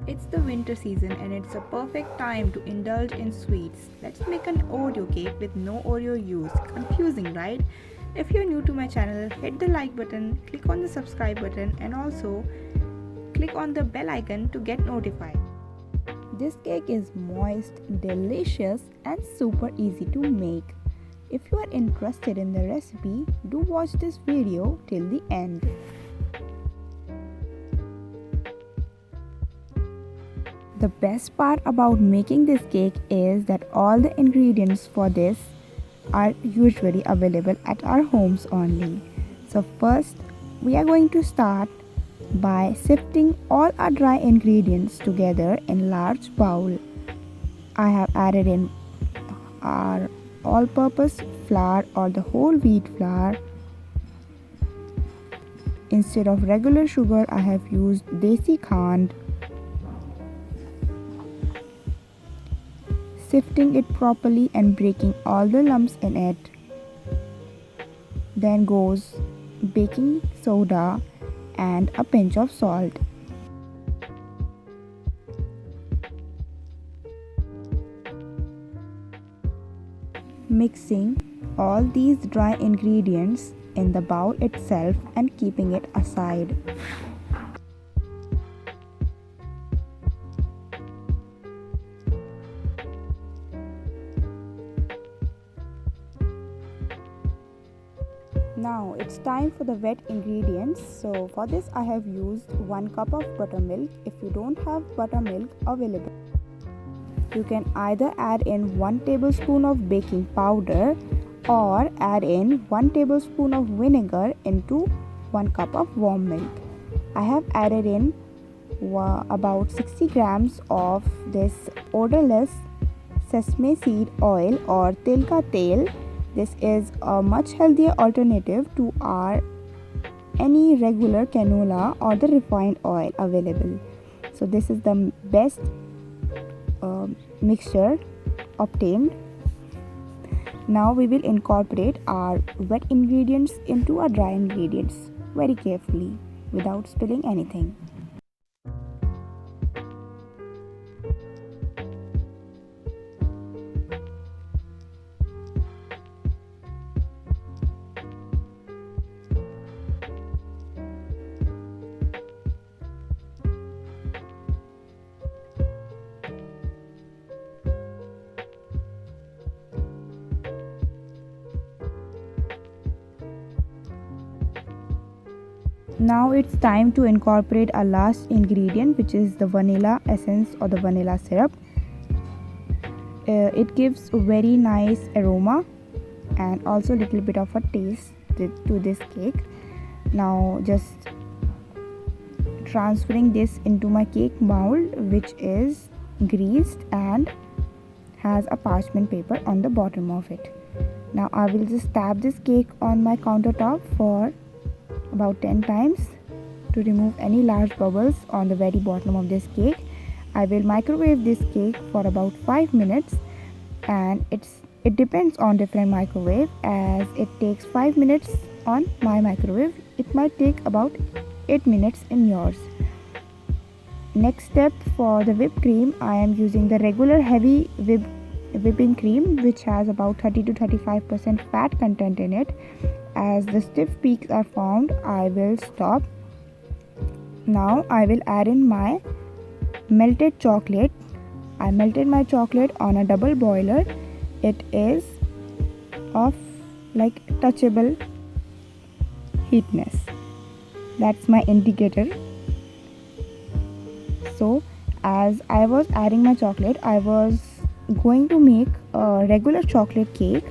It's the winter season and it's a perfect time to indulge in sweets. Let's make an Oreo cake with no Oreo use. Confusing, right? If you're new to my channel, hit the like button, click on the subscribe button, and also click on the bell icon to get notified. This cake is moist, delicious, and super easy to make. If you are interested in the recipe, do watch this video till the end. The best part about making this cake is that all the ingredients for this are usually available at our homes only. So first we are going to start by sifting all our dry ingredients together in large bowl. I have added in our all-purpose flour or the whole wheat flour. Instead of regular sugar, I have used desi khaand. Sifting it properly and breaking all the lumps in it. Then goes baking soda and a pinch of salt. Mixing all these dry ingredients in the bowl itself and keeping it aside. Now it's time for the wet ingredients. So for this I have used 1 cup of buttermilk. If you don't have buttermilk available, you can either add in 1 tablespoon of baking powder or add in 1 tablespoon of vinegar into 1 cup of warm milk. I have added in about 60 grams of this odorless sesame seed oil or til ka tel. This is a much healthier alternative to our any regular canola or the refined oil available. So this is the best mixture obtained. Now we will incorporate our wet ingredients into our dry ingredients very carefully without spilling anything. Now it's time to incorporate our last ingredient, which is the vanilla essence or the vanilla syrup. It gives a very nice aroma and also a little bit of a taste to this cake. Now just transferring this into my cake mold, which is greased and has a parchment paper on the bottom of it. Now I will just tap this cake on my countertop for about 10 times to remove any large bubbles on the very bottom of this cake. I will microwave this cake for about 5 minutes, and it depends on different microwave. As it takes 5 minutes on my microwave, it might take about 8 minutes in yours. Next step, for the whipped cream, I am using the regular heavy whipping cream, which has about 30 to 35% fat content in it. As the stiff peaks are formed, I will stop. Now I will add in my melted chocolate. I melted my chocolate on a double boiler. It is of like touchable heatness. That's my indicator. So as I was adding my chocolate, I was going to make a regular chocolate cake,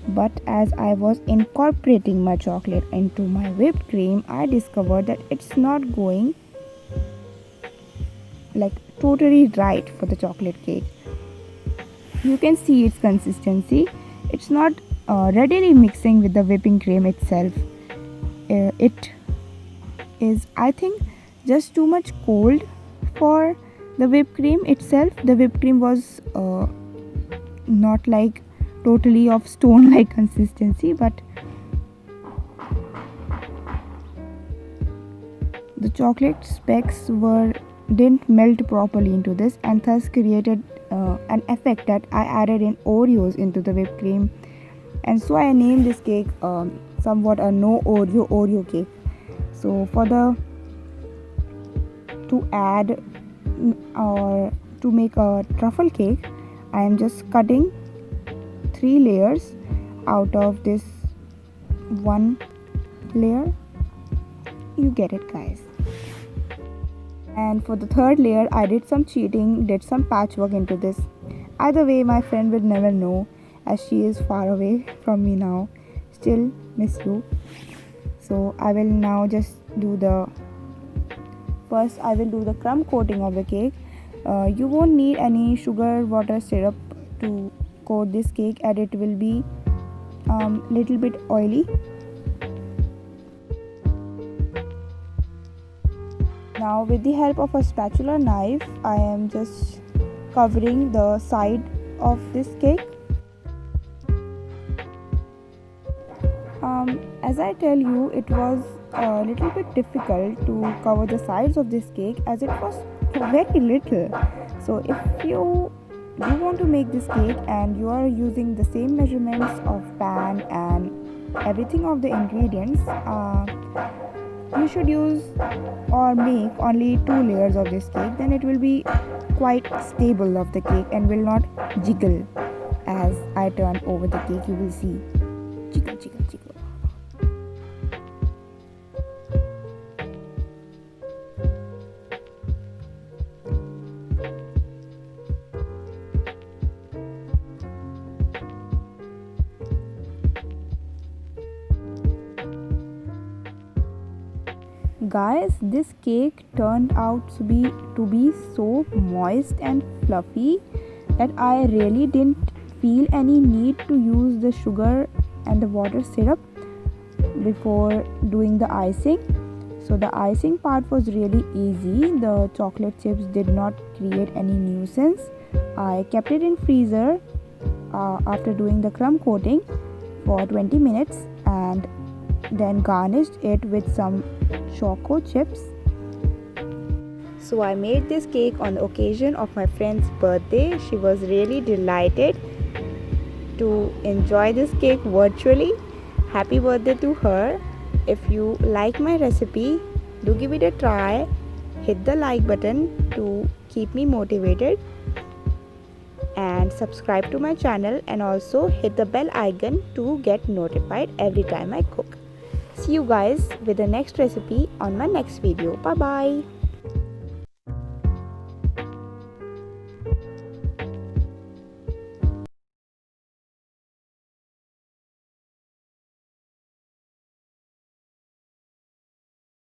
but as I was incorporating my chocolate into my whipped cream, I discovered that it's not going like totally right for the chocolate cake. You can see its consistency. It's not readily mixing with the whipping cream itself. It is, I think, just too much cold for the whipped cream itself. The whipped cream was not like totally of stone like consistency, but the chocolate specks were didn't melt properly into this, and thus created an effect that I added in Oreos into the whipped cream. And so I named this cake somewhat a no Oreo cake. So for the to add or to make a truffle cake, I am just cutting 3 layers out of this one layer. You get it, guys. And for the third layer, I did some cheating, did some patchwork into this. Either way, my friend will never know, as she is far away from me now. Still miss you. So I will now just do the first I will do the crumb coating of the cake. You won't need any sugar water syrup to coat this cake, and it will be little bit oily. Now with the help of a spatula knife, I am just covering the side of this cake. As I tell you, it was a little bit difficult to cover the sides of this cake as it was very little. So if you want to make this cake and you are using the same measurements of pan and everything of the ingredients, you should use or make only 2 layers of this cake. Then it will be quite stable of the cake and will not jiggle. As I turn over the cake, you will see jiggle, jiggle, jiggle. Guys, this cake turned out to be so moist and fluffy that I really didn't feel any need to use the sugar and the water syrup before doing the icing. So the icing part was really easy. The chocolate chips did not create any nuisance. I kept it in freezer after doing the crumb coating for 20 minutes and then garnished it with some choco chips. So I made this cake on the occasion of my friend's birthday. She was really delighted to enjoy this cake virtually. Happy birthday to her. If you like my recipe, do give it a try. Hit the like button to keep me motivated, and subscribe to my channel, and also hit the bell icon to get notified every time I cook. See you guys with the next recipe on my next video. Bye bye.